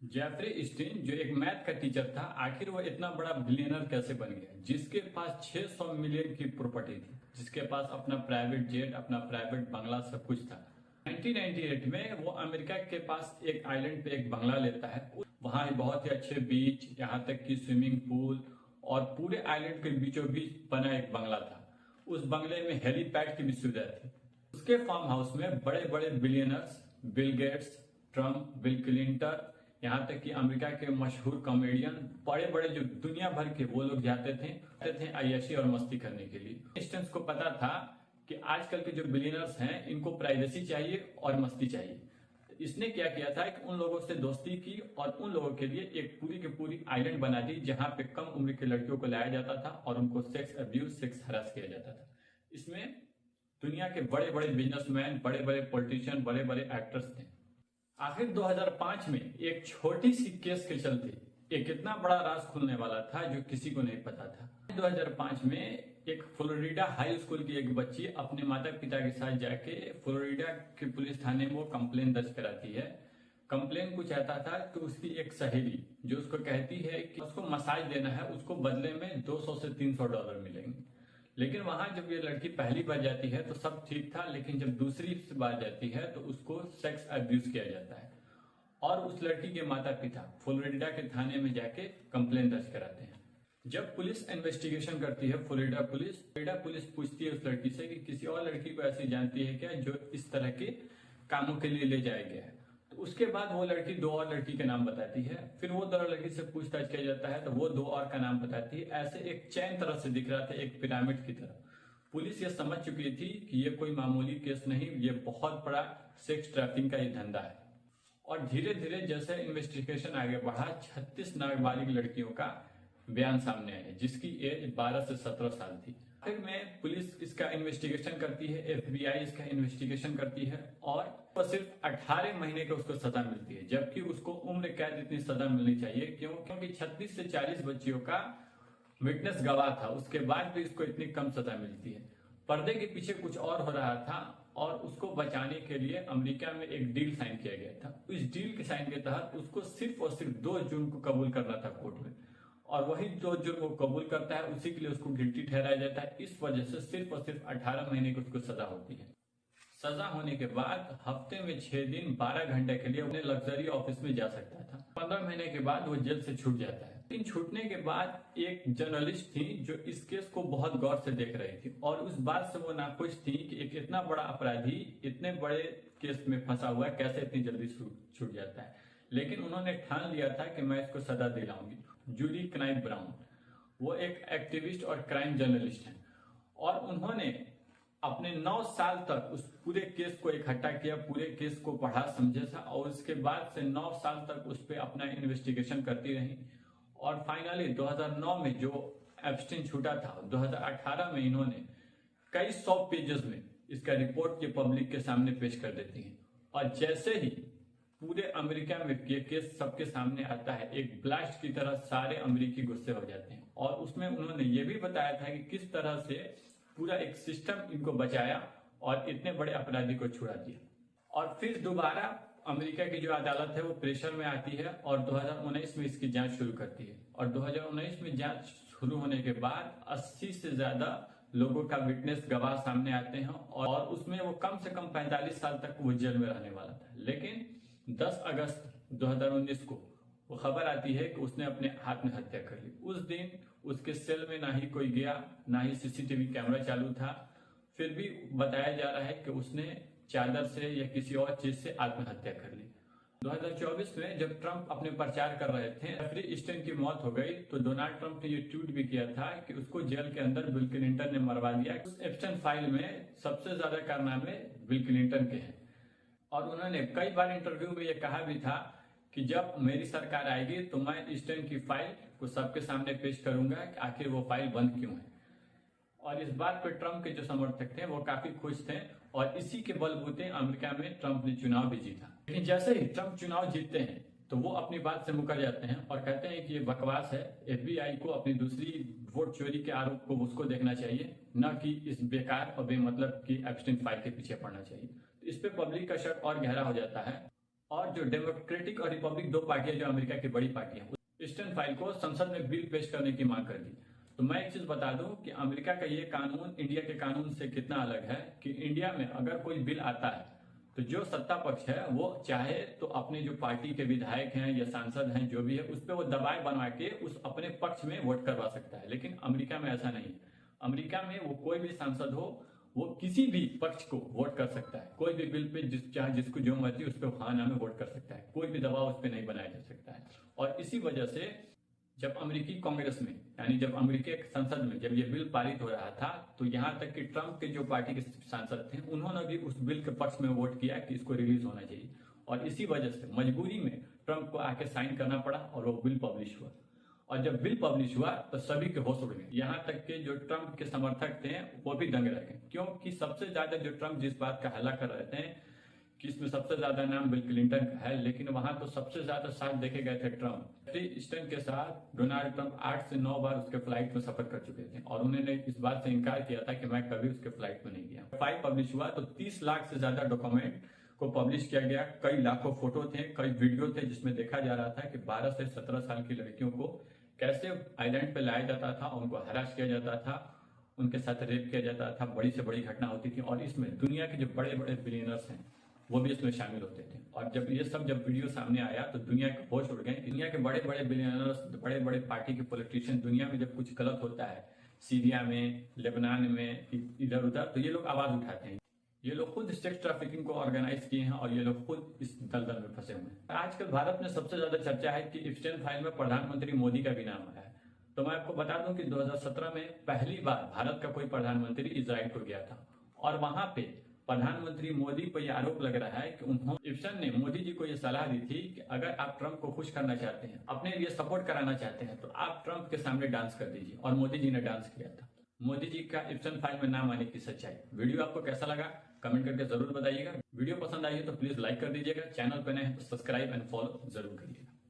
Jeffrey Stein जो एक math का टीचर था, आखिर वो इतना बड़ा बिलियनर कैसे बन गया जिसके पास 600 मिलियन की प्रॉपर्टी थी, जिसके पास अपना प्राइवेट जेट, अपना प्राइवेट बंगला, सब कुछ था। 1998 में वो अमेरिका के पास एक आइलैंड पे एक बंगला लेता है। वहां बहुत ही अच्छे बीच, यहाँ तक कि स्विमिंग पूल और पूरे आइलैंड के बीचों बीच बना एक बंगला था। उस बंगले में हेलीपैड की भी सुविधा थी। उसके फार्म हाउस में बड़े बड़े billionaires, Bill Gates, Trump, bill Clinton, यहाँ तक कि अमेरिका के मशहूर कॉमेडियन, बड़े बड़े जो दुनिया भर के, वो लोग जाते थे अय्याशी और मस्ती करने के लिए। इंस्टेंस को पता था कि आजकल के जो बिलियनर्स हैं इनको प्राइवेसी चाहिए और मस्ती चाहिए। इसने क्या किया था कि उन लोगों से दोस्ती की और उन लोगों के लिए एक पूरी की पूरी आइलैंड बना दी जहां पे कम उम्र के लड़कियों को लाया जाता था और उनको सेक्स अब्यूज, सेक्स हरास किया जाता था। इसमें दुनिया के बड़े बड़े बिजनेसमैन, बड़े बड़े पॉलिटिशियन, बड़े बड़े एक्टर्स थे। आखिर 2005 में एक छोटी सी केस के चलते एक इतना बड़ा राज खुलने वाला था जो किसी को नहीं पता था। 2005 में एक फ्लोरिडा हाई स्कूल की एक बच्ची अपने माता पिता के साथ जाके फ्लोरिडा के पुलिस थाने में वो कंप्लेन दर्ज कराती है। कंप्लेन कुछ आता था कि उसकी एक सहेली जो उसको कहती है कि उसको मसाज देना है, उसको बदले में $200 से $300 मिलेंगे। लेकिन वहां जब ये लड़की पहली बार जाती है तो सब ठीक था, लेकिन जब दूसरी बार जाती है तो उसको सेक्स अब्यूज किया जाता है और उस लड़की के माता पिता फ्लोरिडा के थाने में जाके कंप्लेन दर्ज कराते हैं। जब पुलिस इन्वेस्टिगेशन करती है, फ्लोरिडा पुलिस पूछती है उस लड़की से कि किसी और लड़की को ऐसी जानती है क्या जो इस तरह के कामों के लिए ले जाया गया है। तो उसके बाद वो लड़की दो और लड़की के नाम बताती है। फिर वो दोनों लड़की से पूछताछ किया जाता है तो वो दो और का नाम बताती है। ऐसे एक चैन तरह से दिख रहा था, एक पिरामिड की तरह। पुलिस ये समझ चुकी थी कि ये कोई मामूली केस नहीं, ये बहुत बड़ा सेक्स ट्रैफिकिंग का ही धंधा है। और धीरे धीरे जैसे इन्वेस्टिगेशन आगे बढ़ा, 36 नाबालिग लड़कियों का बयान सामने आया जिसकी एज 12 से 17 साल थी। आखिर में पुलिस इसका इन्वेस्टिगेशन करती है, FBI इसका इन्वेस्टिगेशन करती है और वो सिर्फ 18 महीने की उसको सजा मिलती है, जबकि उसको उम्र कैद इतनी सजा मिलनी चाहिए। क्योंकि 36 से 40 बच्चियों का विटनेस गवाह था, उसके बाद भी इसको इतनी कम सजा मिलती है। पर्दे के पीछे कुछ और हो रहा था और उसको बचाने के लिए अमेरिका में एक डील साइन किया गया था। इस डील के साइन के तहत उसको सिर्फ और सिर्फ 2 जुर्म को कबूल करना था कोर्ट में, और वही 2 जुर्म वो कबूल करता है, उसी के लिए उसको गिल्टी ठहराया जाता है। इस वजह से सिर्फ और सिर्फ 18 महीने की उसको सजा होती है। सजा होने के बाद हफ्ते में 6 दिन 12 घंटे के लिए अपने लग्जरी ऑफिस में जा सकता था। 15 महीने के बाद वो जेल से छूट जाता है। लेकिन छूटने के बाद एक जर्नलिस्ट थी जो इस केस को बहुत गौर से देख रही थी और उस बात से वो नाखुश थी कि एक इतना बड़ा अपराधी इतने बड़े केस में फंसा हुआ है, कैसे इतनी जल्दी छूट जाता है। लेकिन उन्होंने ठान लिया था कि मैं इसको सजा दिलाऊंगी। जूडी क्नाइफ ब्राउन, वो एक एक्टिविस्ट और क्राइम जर्नलिस्ट हैं और उन्होंने अपने 9 साल तक उस पूरे केस को इकट्ठा किया, पूरे केस को पढ़ा, समझा और उसके बाद से 9 साल तक उस पर अपना इन्वेस्टिगेशन करती रही। और फाइनली 2009 में जो एप्स्टीन छूटा था, 2018 में इन्होंने कई 100 पेजेस में इसका रिपोर्ट के पब्लिक के सामने पेश कर देती हैं। और जैसे ही पूरे अमेरिका में ये केस सबके सामने आता है, एक ब्लास्ट की तरह सारे अमेरिकी गुस्से हो जाते हैं। और उसमें उन्होंने ये भी बताया था कि किस तरह से पूरा एक सिस्टम इनको बचाया और इतने बड़े अपराधी को छुड़ा दिया। और फिर दोबारा अमेरिका की जो अदालत है वो प्रेशर में आती है और 2019 में इसकी जांच शुरू करती है। और 2019 में जांच शुरू होने के बाद 80 से ज्यादा लोगों का विटनेस, गवाह सामने आते हैं और उसमें वो कम से कम 45 साल तक वो जेल में रहने वाला था। लेकिन 10 अगस्त 2019 को वो खबर आती है कि उसने अपने हाथ में हत्या कर ली। उस दिन उसके सेल में ना ही कोई गया, ना ही CCTV कैमरा चालू था। फिर भी बताया जा रहा है कि उसने चादर से या किसी और चीज से आत्महत्या कर ली। 2024 में जब ट्रंप अपने प्रचार कर रहे थे, जेफरी स्टीन की मौत हो गई तो डोनाल्ड ट्रंप ने ये ट्वीट भी किया था कि उसको जेल के अंदर बिल क्लिंटन ने मरवा दिया। उस एप्स्टाइन फाइल में सबसे ज्यादा कारनामे बिल क्लिंटन के हैं। और उन्होंने कई बार इंटरव्यू में ये कहा भी था कि जब मेरी सरकार आएगी तो मैं स्टीन की फाइल को सबके सामने पेश करूंगा कि आखिर वो फाइल बंद क्यों है। और इस बात पर ट्रंप के जो समर्थक थे वो काफी खुश थे और इसी के बलबूते अमेरिका में ट्रंप ने चुनाव भी जीता। लेकिन जैसे ही ट्रंप चुनाव जीतते हैं तो वो अपनी बात से मुकर जाते हैं और कहते हैं कि ये बकवास है, FBI को अपनी दूसरी वोट चोरी के आरोप को उसको देखना चाहिए, न कि इस बेकार और बेमतलब की एप्स्टीन फाइल के पीछे पड़ना चाहिए। तो इस पे पब्लिक का शक और गहरा हो जाता है और जो डेमोक्रेटिक और रिपब्लिक दो पार्टियां जो अमेरिका की बड़ी पार्टियां, ईस्टर्न फाइल को संसद में बिल पेश करने की मांग कर दी। तो मैं एक चीज बता दूं कि अमेरिका का ये कानून इंडिया के कानून से कितना अलग है कि इंडिया में अगर कोई बिल आता है तो जो सत्ता पक्ष है वो चाहे तो अपने जो पार्टी के विधायक हैं या सांसद हैं जो भी है उस पर वो दबाव बनवा के उस अपने पक्ष में वोट करवा सकता है। लेकिन अमेरिका में ऐसा नहीं है। अमेरिका में वो कोई भी सांसद हो वो किसी भी पक्ष को वोट कर सकता है। कोई भी बिल पे चाहे जिसको जो मर्जी उस पर हाँ ना में वोट कर सकता है। कोई भी दबाव उस पर नहीं बनाया जा सकता है। और इसी वजह से जब अमेरिकी कांग्रेस में यानी जब अमेरिकी संसद में जब ये बिल पारित हो रहा था तो यहाँ तक कि ट्रंप के जो पार्टी के सांसद थे उन्होंने भी उस बिल के पक्ष में वोट किया कि इसको रिलीज होना चाहिए। और इसी वजह से मजबूरी में ट्रंप को आके साइन करना पड़ा और वो बिल पब्लिश हुआ। और जब बिल पब्लिश हुआ तो सभी के होश उड़ गए। यहाँ तक के जो ट्रंप के समर्थक थे वो भी दंग रह गए, क्योंकि सबसे ज्यादा जो ट्रंप जिस बात का हल्ला कर रहे थे कि इसमें सबसे ज्यादा नाम बिल क्लिंटन का है, लेकिन वहां तो सबसे ज्यादा साथ देखे गए थे ट्रंप। ईस्टर्न के साथ डोनाल्ड ट्रंप 8 से 9 बार उसके फ्लाइट में सफर कर चुके थे और उन्होंने इस बात से इनकार किया था कि मैं कभी उसके फ्लाइट में नहीं गया। फाइल पब्लिश हुआ तो 30 लाख से ज्यादा डॉक्यूमेंट को पब्लिश किया गया। कई लाखों फोटो थे, कई वीडियो थे जिसमें देखा जा रहा था कि 12 से 17 साल की लड़कियों को कैसे आइलैंड पे लाया जाता था, उनको हरास किया जाता था, उनके साथ रेप किया जाता था। बड़ी से बड़ी घटना होती थी और इसमें दुनिया के जो बड़े बड़े बिलियनर्स हैं वो भी इसमें शामिल होते थे। और जब ये सब जब वीडियो सामने आया तो दुनिया के होश उड़ गए। दुनिया के बड़े बड़े बिलियनर्स, बड़े बड़े पार्टी के पॉलिटिशियन, दुनिया में जब कुछ गलत होता है सीरिया में, लेबनान में, इधर उधर, तो ये लोग आवाज उठाते हैं। ये लोग खुद सेक्स ट्रैफिकिंग को ऑर्गेनाइज किए हैं और ये लोग खुद इस दलदल में फंसे हुए हैं। आजकल भारत में सबसे ज्यादा चर्चा है कि इप्स्टेन फाइल में प्रधानमंत्री मोदी का भी नाम है। तो मैं आपको बता दूं कि 2017 में पहली बार भारत का कोई प्रधानमंत्री इजराइल को गया था और वहां पे प्रधानमंत्री मोदी पर यह आरोप लग रहा है कि उन्होंने इप्सन ने मोदी जी को यह सलाह दी थी कि अगर आप ट्रंप को खुश करना चाहते हैं, अपने लिए सपोर्ट कराना चाहते हैं, तो आप ट्रंप के सामने डांस कर दीजिए। और मोदी जी ने डांस किया था। मोदी जी का इप्सन फाइल में नाम आने की सच्चाई। वीडियो आपको कैसा लगा कमेंट करके जरूर बताइएगा। वीडियो पसंद आई है तो प्लीज लाइक कर दीजिएगा। चैनल पर नए हैं तो सब्सक्राइब एंड फॉलो जरूर करिए।